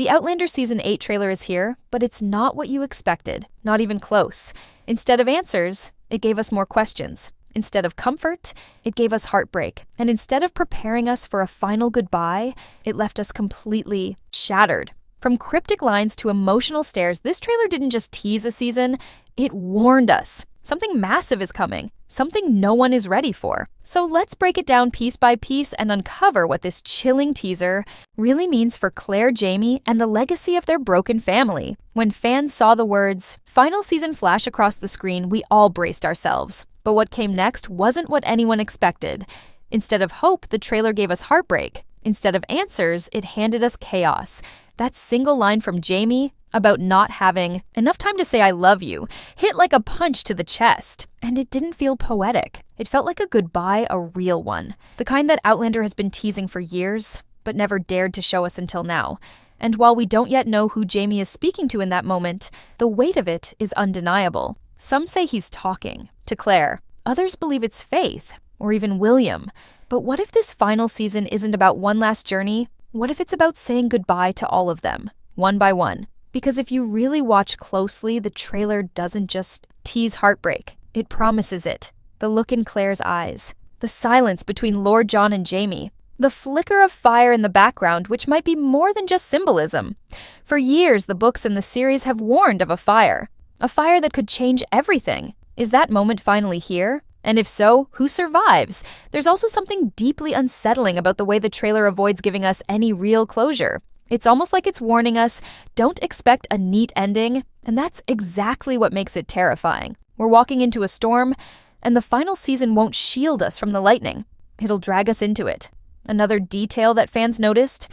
The Outlander Season 8 trailer is here, but it's not what you expected, not even close. Instead of answers, it gave us more questions. Instead of comfort, it gave us heartbreak. And instead of preparing us for a final goodbye, it left us completely shattered. From cryptic lines to emotional stares, this trailer didn't just tease a season, it warned us. Something massive is coming, something no one is ready for. So let's break it down piece by piece and uncover what this chilling teaser really means for Claire, Jamie, and the legacy of their broken family. When fans saw the words, "Final season" flash across the screen, we all braced ourselves. But what came next wasn't what anyone expected. Instead of hope, the trailer gave us heartbreak. Instead of answers, it handed us chaos. That single line from Jamie about not having enough time to say "I love you" hit like a punch to the chest. And it didn't feel poetic. It felt like a goodbye, a real one. The kind that Outlander has been teasing for years, but never dared to show us until now. And while we don't yet know who Jamie is speaking to in that moment, the weight of it is undeniable. Some say he's talking to Claire. Others believe it's Faith, or even William. But what if this final season isn't about one last journey? What if it's about saying goodbye to all of them, one by one? Because if you really watch closely, the trailer doesn't just tease heartbreak. It promises it. The look in Claire's eyes, the silence between Lord John and Jamie, the flicker of fire in the background, which might be more than just symbolism. For years, the books and the series have warned of a fire that could change everything. Is that moment finally here? And if so, who survives? There's also something deeply unsettling about the way the trailer avoids giving us any real closure. It's almost like it's warning us, don't expect a neat ending, and that's exactly what makes it terrifying. We're walking into a storm, and the final season won't shield us from the lightning. It'll drag us into it. Another detail that fans noticed,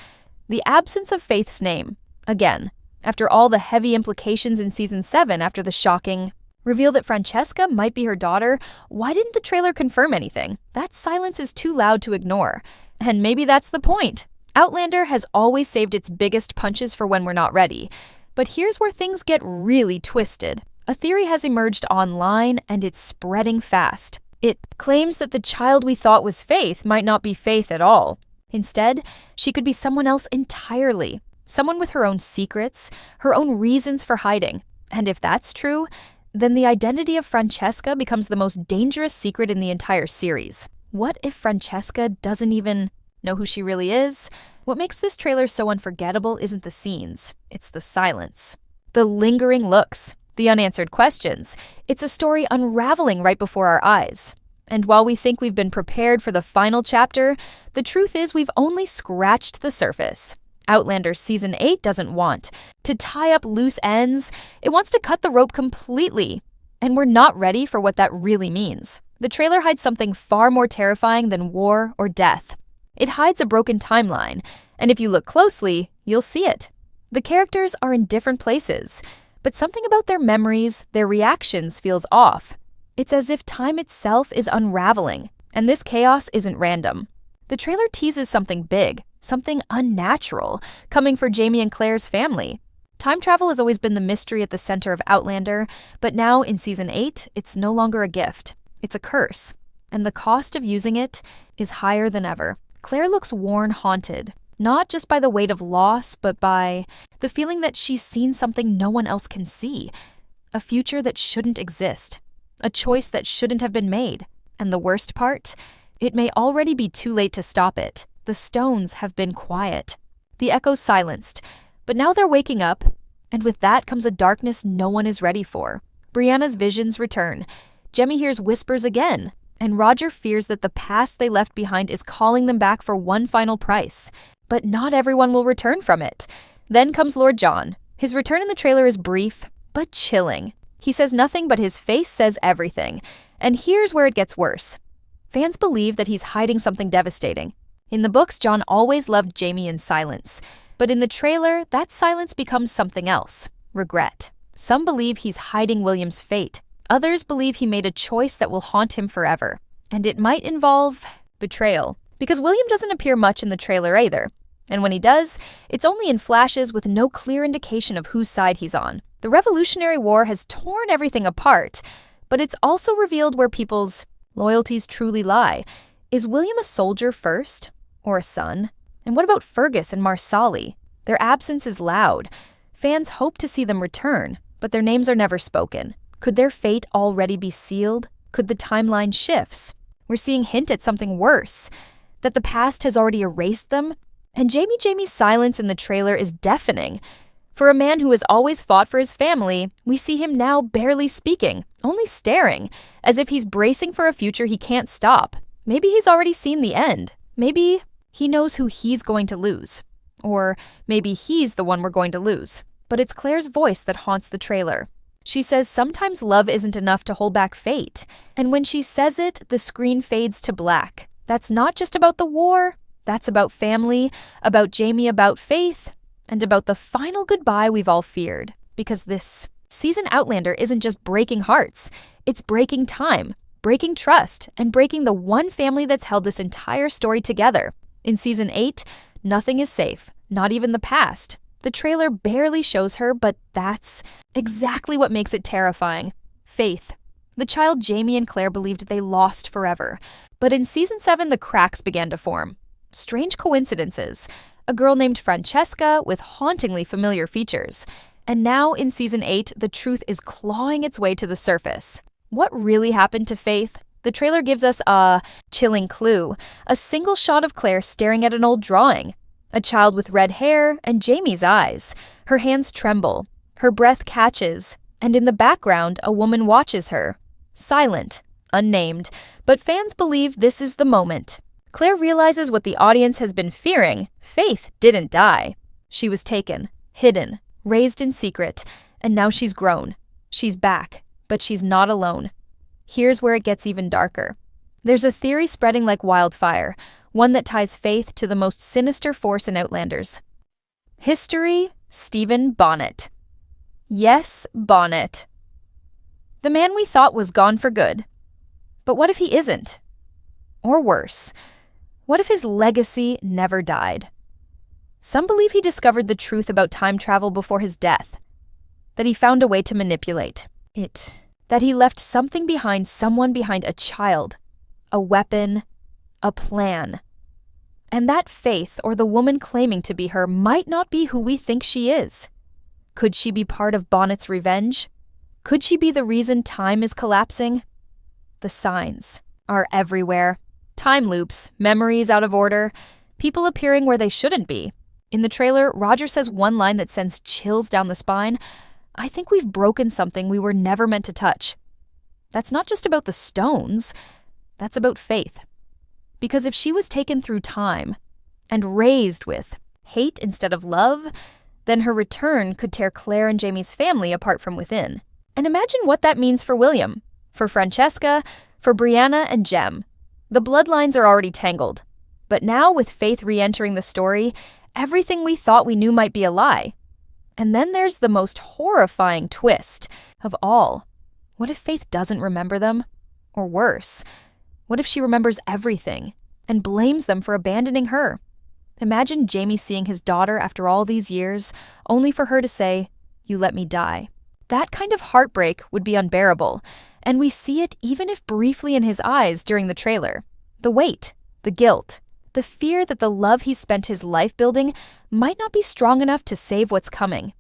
the absence of Faith's name. Again, after all the heavy implications in Season 7 after the shocking reveal that Francesca might be her daughter, why didn't the trailer confirm anything? That silence is too loud to ignore. And maybe that's the point. Outlander has always saved its biggest punches for when we're not ready. But here's where things get really twisted. A theory has emerged online, and it's spreading fast. It claims that the child we thought was Faith might not be Faith at all. Instead, she could be someone else entirely. Someone with her own secrets, her own reasons for hiding. And if that's true, then the identity of Francesca becomes the most dangerous secret in the entire series. What if Francesca doesn't even know who she really is? What makes this trailer so unforgettable isn't the scenes, it's the silence. The lingering looks, the unanswered questions. It's a story unraveling right before our eyes. And while we think we've been prepared for the final chapter, the truth is we've only scratched the surface. Outlander Season 8 doesn't want to tie up loose ends. It wants to cut the rope completely. And we're not ready for what that really means. The trailer hides something far more terrifying than war or death. It hides a broken timeline, and if you look closely, you'll see it. The characters are in different places, but something about their memories, their reactions feels off. It's as if time itself is unraveling, and this chaos isn't random. The trailer teases something big, something unnatural, coming for Jamie and Claire's family. Time travel has always been the mystery at the center of Outlander, but now in Season 8, it's no longer a gift. It's a curse, and the cost of using it is higher than ever. Claire looks worn, haunted, not just by the weight of loss, but by the feeling that she's seen something no one else can see, a future that shouldn't exist, a choice that shouldn't have been made. And the worst part? It may already be too late to stop it. The stones have been quiet, the echoes silenced, but now they're waking up, and with that comes a darkness no one is ready for. Brianna's visions return. Jemmy hears whispers again, and Roger fears that the past they left behind is calling them back for one final price. But not everyone will return from it. Then comes Lord John. His return in the trailer is brief, but chilling. He says nothing, but his face says everything. And here's where it gets worse. Fans believe that he's hiding something devastating. In the books, John always loved Jamie in silence. But in the trailer, that silence becomes something else. Regret. Some believe he's hiding William's fate. Others believe he made a choice that will haunt him forever. And it might involve betrayal. Because William doesn't appear much in the trailer either. And when he does, it's only in flashes with no clear indication of whose side he's on. The Revolutionary War has torn everything apart, but it's also revealed where people's loyalties truly lie. Is William a soldier first? Or a son? And what about Fergus and Marsali? Their absence is loud. Fans hope to see them return, but their names are never spoken. Could their fate already be sealed? Could the timeline shifts? We're seeing hint at something worse, that the past has already erased them. And Jamie's silence in the trailer is deafening. For a man who has always fought for his family, we see him now barely speaking, only staring, as if he's bracing for a future he can't stop. Maybe he's already seen the end. Maybe he knows who he's going to lose. Or maybe he's the one we're going to lose. But it's Claire's voice that haunts the trailer. She says sometimes love isn't enough to hold back fate. And when she says it, the screen fades to black. That's not just about the war. That's about family, about Jamie, about faith, and about the final goodbye we've all feared. Because this season Outlander isn't just breaking hearts. It's breaking time, breaking trust, and breaking the one family that's held this entire story together. In season 8, nothing is safe, not even the past. The trailer barely shows her, but that's exactly what makes it terrifying. Faith. The child Jamie and Claire believed they lost forever. But in season 7, the cracks began to form. Strange coincidences. A girl named Francesca with hauntingly familiar features. And now in season 8, the truth is clawing its way to the surface. What really happened to Faith? The trailer gives us a chilling clue. A single shot of Claire staring at an old drawing. A child with red hair and Jamie's eyes. Her hands tremble. Her breath catches. And in the background, a woman watches her. Silent, unnamed. But fans believe this is the moment. Claire realizes what the audience has been fearing. Faith didn't die. She was taken, hidden, raised in secret, and now she's grown. She's back, but she's not alone. Here's where it gets even darker. There's a theory spreading like wildfire, one that ties Faith to the most sinister force in Outlanders. History, Stephen Bonnet. Yes, Bonnet. The man we thought was gone for good. But what if he isn't? Or worse, what if his legacy never died? Some believe he discovered the truth about time travel before his death, that he found a way to manipulate it, that he left something behind, someone behind, a child, a weapon, a plan. And that Faith, or the woman claiming to be her, might not be who we think she is. Could she be part of Bonnet's revenge? Could she be the reason time is collapsing? The signs are everywhere. Time loops, memories out of order, people appearing where they shouldn't be. In the trailer, Roger says one line that sends chills down the spine. I think we've broken something we were never meant to touch. That's not just about the stones. That's about Faith. Because if she was taken through time and raised with hate instead of love, then her return could tear Claire and Jamie's family apart from within. And imagine what that means for William, for Francesca, for Brianna and Jem. The bloodlines are already tangled. But now, with Faith re-entering the story, everything we thought we knew might be a lie. And then there's the most horrifying twist of all. What if Faith doesn't remember them? Or worse, what if she remembers everything and blames them for abandoning her? Imagine Jamie seeing his daughter after all these years, only for her to say, "You let me die." That kind of heartbreak would be unbearable, and we see it even if briefly in his eyes during the trailer. The weight, the guilt, the fear that the love he spent his life building might not be strong enough to save what's coming.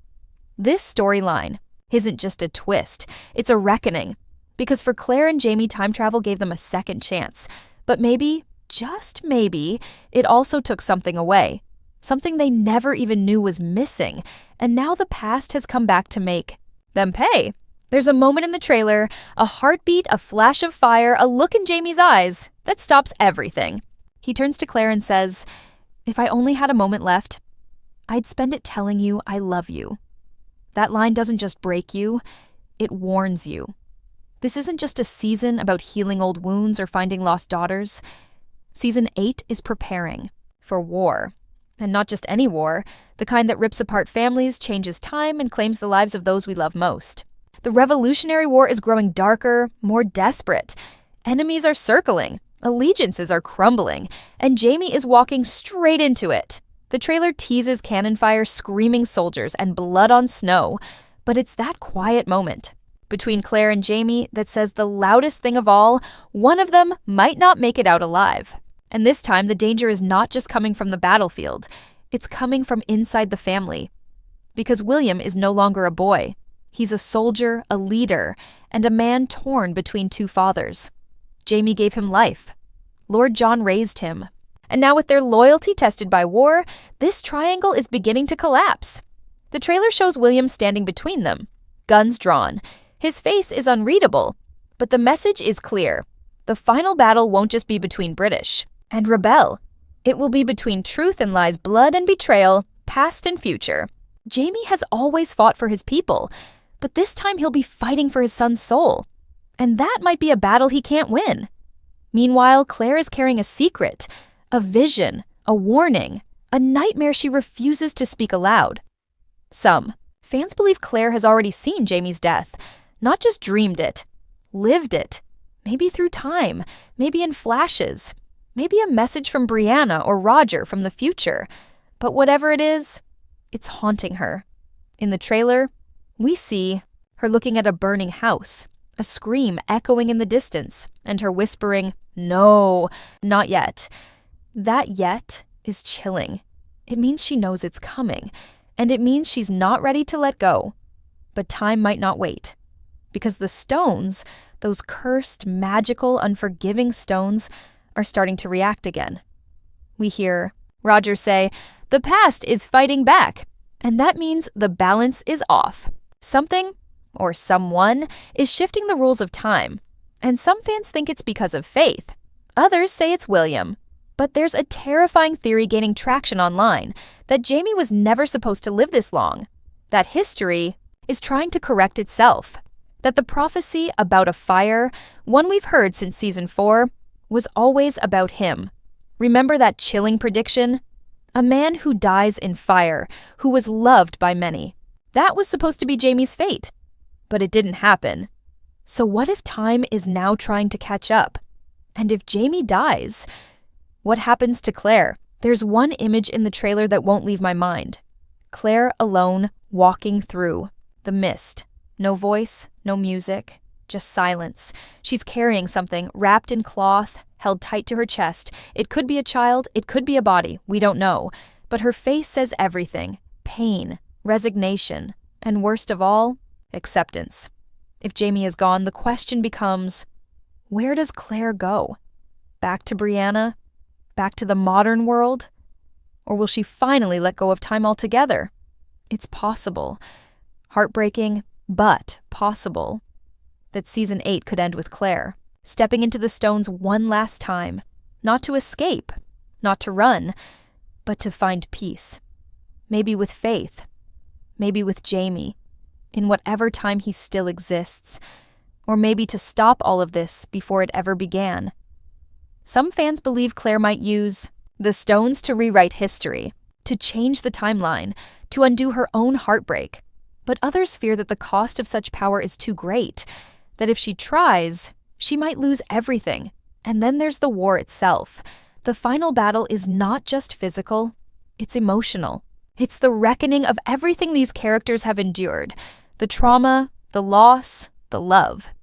This storyline isn't just a twist, it's a reckoning. Because for Claire and Jamie, time travel gave them a second chance. But maybe, just maybe, it also took something away. Something they never even knew was missing. And now the past has come back to make them pay. There's a moment in the trailer, a heartbeat, a flash of fire, a look in Jamie's eyes that stops everything. He turns to Claire and says, "If I only had a moment left, I'd spend it telling you I love you." That line doesn't just break you, it warns you. This isn't just a season about healing old wounds or finding lost daughters. Season 8 is preparing for war. And not just any war, the kind that rips apart families, changes time, and claims the lives of those we love most. The Revolutionary War is growing darker, more desperate. Enemies are circling, allegiances are crumbling, and Jamie is walking straight into it. The trailer teases cannon fire, screaming soldiers, and blood on snow. But it's that quiet moment between Claire and Jamie that says the loudest thing of all: one of them might not make it out alive. And this time, the danger is not just coming from the battlefield. It's coming from inside the family. Because William is no longer a boy. He's a soldier, a leader, and a man torn between two fathers. Jaime gave him life. Lord John raised him. And now with their loyalty tested by war, this triangle is beginning to collapse. The trailer shows William standing between them, guns drawn. His face is unreadable, but the message is clear. The final battle won't just be between British and rebel. It will be between truth and lies, blood and betrayal, past and future. Jaime has always fought for his people, but this time he'll be fighting for his son's soul. And that might be a battle he can't win. Meanwhile, Claire is carrying a secret, a vision, a warning, a nightmare she refuses to speak aloud. Some fans believe Claire has already seen Jaime's death, not just dreamed it, lived it, maybe through time, maybe in flashes, maybe a message from Brianna or Roger from the future. But whatever it is, it's haunting her. In the trailer, we see her looking at a burning house, a scream echoing in the distance, and her whispering, "No, not yet." That yet is chilling. It means she knows it's coming, and it means she's not ready to let go. But time might not wait. Because the stones, those cursed, magical, unforgiving stones, are starting to react again. We hear Roger say, "The past is fighting back," and that means the balance is off. Something, or someone, is shifting the rules of time, and some fans think it's because of faith. Others say it's William. But there's a terrifying theory gaining traction online that Jaime was never supposed to live this long, that history is trying to correct itself, that the prophecy about a fire, one we've heard since season 4, was always about him. Remember that chilling prediction? A man who dies in fire, who was loved by many. That was supposed to be Jaime's fate, but it didn't happen. So what if time is now trying to catch up? And if Jaime dies, what happens to Claire? There's one image in the trailer that won't leave my mind. Claire alone, walking through the mist. No voice, no music, just silence. She's carrying something wrapped in cloth, held tight to her chest. It could be a child, it could be a body, we don't know. But her face says everything. Pain, resignation, and worst of all, acceptance. If Jaime is gone, the question becomes, where does Claire go? Back to Brianna? Back to the modern world? Or will she finally let go of time altogether? It's possible. Heartbreaking, but possible. That season 8 could end with Claire, stepping into the stones one last time, not to escape, not to run, but to find peace. Maybe with faith, maybe with Jaime, in whatever time he still exists, or maybe to stop all of this before it ever began. Some fans believe Claire might use the stones to rewrite history, to change the timeline, to undo her own heartbreak. But others fear that the cost of such power is too great, that if she tries, she might lose everything. And then there's the war itself. The final battle is not just physical, it's emotional. It's the reckoning of everything these characters have endured, the trauma, the loss, the love.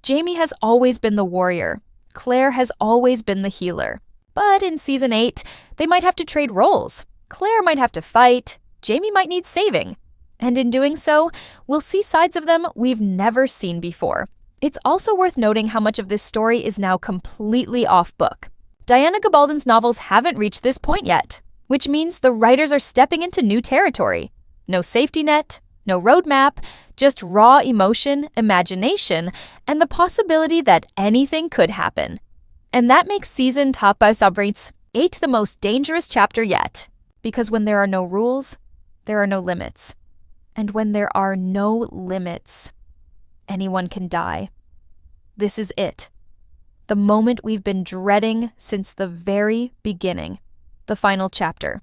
Jaime has always been the warrior. Claire has always been the healer. But in season 8, they might have to trade roles. Claire might have to fight, Jaime might need saving. And in doing so, we'll see sides of them we've never seen before. It's also worth noting how much of this story is now completely off book. Diana Gabaldon's novels haven't reached this point yet, which means the writers are stepping into new territory. No safety net, no roadmap, just raw emotion, imagination, and the possibility that anything could happen. And that makes season Top by Subreddits 8 the most dangerous chapter yet. Because when there are no rules, there are no limits. And when there are no limits, anyone can die. This is it. The moment we've been dreading since the very beginning. The final chapter.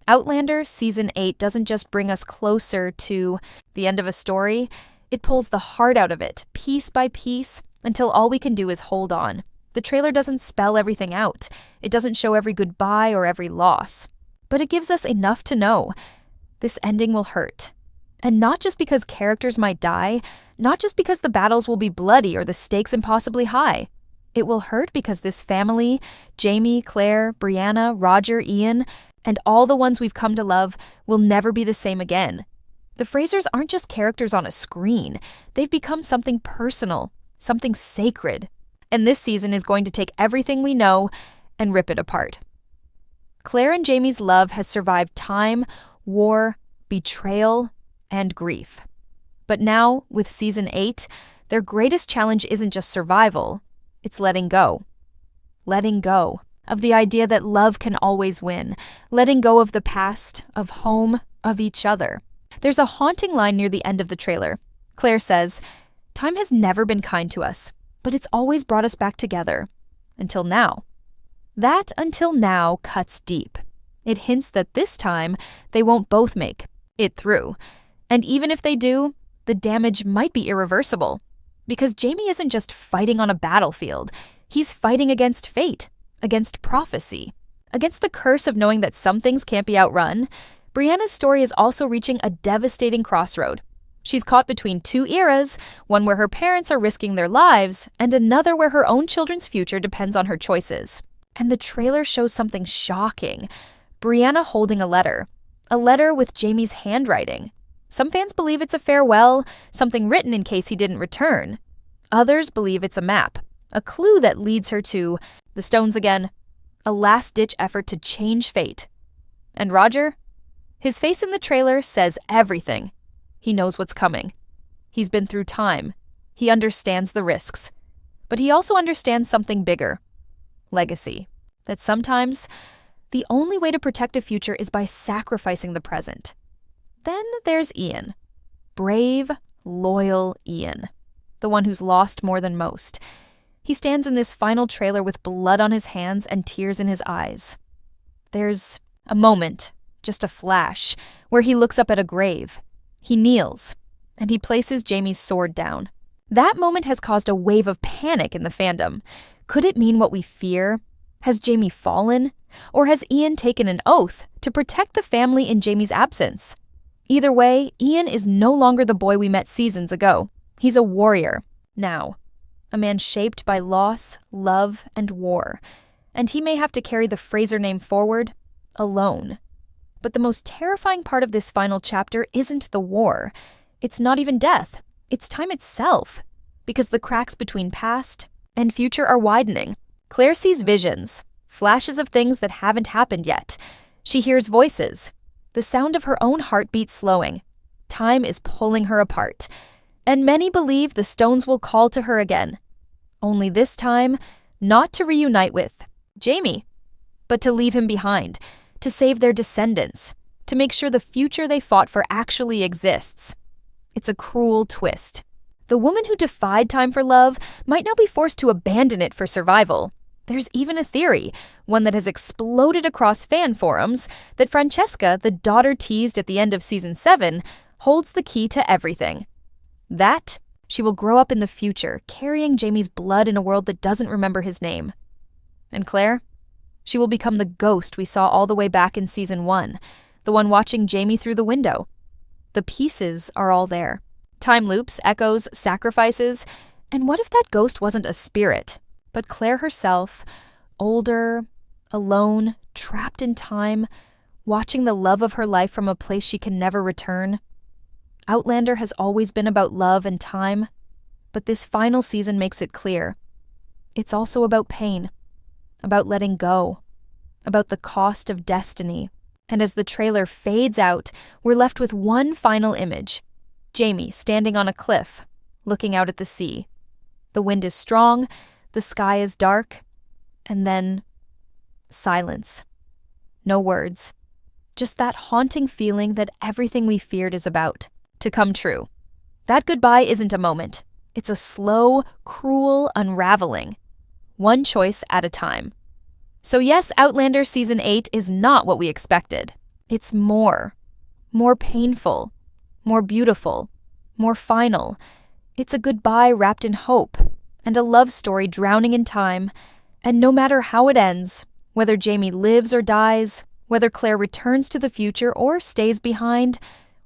Outlander Season 8 doesn't just bring us closer to the end of a story, it pulls the heart out of it, piece by piece, until all we can do is hold on. The trailer doesn't spell everything out. It doesn't show every goodbye or every loss. But it gives us enough to know. This ending will hurt. And not just because characters might die, not just because the battles will be bloody or the stakes impossibly high. It will hurt because this family, Jaime, Claire, Brianna, Roger, Ian, and all the ones we've come to love will never be the same again. The Frasers aren't just characters on a screen. They've become something personal, something sacred. And this season is going to take everything we know and rip it apart. Claire and Jamie's love has survived time, war, betrayal, and grief. But now, with Season 8, their greatest challenge isn't just survival, it's letting go. Letting go of the idea that love can always win, letting go of the past, of home, of each other. There's a haunting line near the end of the trailer. Claire says, "Time has never been kind to us, but it's always brought us back together. Until now." That "until now" cuts deep. It hints that this time they won't both make it through. And even if they do, the damage might be irreversible. Because Jamie isn't just fighting on a battlefield. He's fighting against fate, against prophecy, against the curse of knowing that some things can't be outrun. Brianna's story is also reaching a devastating crossroad. She's caught between two eras, one where her parents are risking their lives, and another where her own children's future depends on her choices. And the trailer shows something shocking. Brianna holding a letter with Jamie's handwriting. Some fans believe it's a farewell, something written in case he didn't return. Others believe it's a map, a clue that leads her to the Stones again, a last-ditch effort to change fate. And Roger? His face in the trailer says everything. He knows what's coming. He's been through time. He understands the risks. But he also understands something bigger. Legacy. That sometimes the only way to protect a future is by sacrificing the present. Then there's Ian. Brave, loyal Ian. The one who's lost more than most. He stands in this final trailer with blood on his hands and tears in his eyes. There's a moment, just a flash, where he looks up at a grave. He kneels, and he places Jamie's sword down. That moment has caused a wave of panic in the fandom. Could it mean what we fear? Has Jamie fallen? Or has Ian taken an oath to protect the family in Jamie's absence? Either way, Ian is no longer the boy we met seasons ago. He's a warrior, now. A man shaped by loss, love, and war. And he may have to carry the Fraser name forward, alone. But the most terrifying part of this final chapter isn't the war. It's not even death. It's time itself. Because the cracks between past and future are widening. Claire sees visions, flashes of things that haven't happened yet. She hears voices, the sound of her own heartbeat slowing. Time is pulling her apart. And many believe the Stones will call to her again. Only this time, not to reunite with Jamie, but to leave him behind, to save their descendants, to make sure the future they fought for actually exists. It's a cruel twist. The woman who defied time for love might now be forced to abandon it for survival. There's even a theory, one that has exploded across fan forums, that Francesca, the daughter teased at the end of Season 7, holds the key to everything. That, she will grow up in the future, carrying Jamie's blood in a world that doesn't remember his name. And Claire? She will become the ghost we saw all the way back in Season 1, the one watching Jamie through the window. The pieces are all there. Time loops, echoes, sacrifices. And what if that ghost wasn't a spirit, but Claire herself, older, alone, trapped in time, watching the love of her life from a place she can never return? Outlander has always been about love and time, but this final season makes it clear. It's also about pain, about letting go, about the cost of destiny. And as the trailer fades out, we're left with one final image. Jamie standing on a cliff, looking out at the sea. The wind is strong, the sky is dark, and then silence. No words. Just that haunting feeling that everything we feared is about to come true. That goodbye isn't a moment. It's a slow, cruel unraveling. One choice at a time. So yes, Outlander Season 8 is not what we expected. It's more painful, more beautiful, more final. It's a goodbye wrapped in hope, and a love story drowning in time. And no matter how it ends, whether Jamie lives or dies, whether Claire returns to the future or stays behind,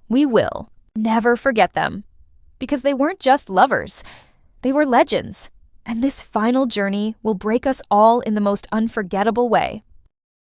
we will never forget them. Because they weren't just lovers, they were legends. And this final journey will break us all in the most unforgettable way.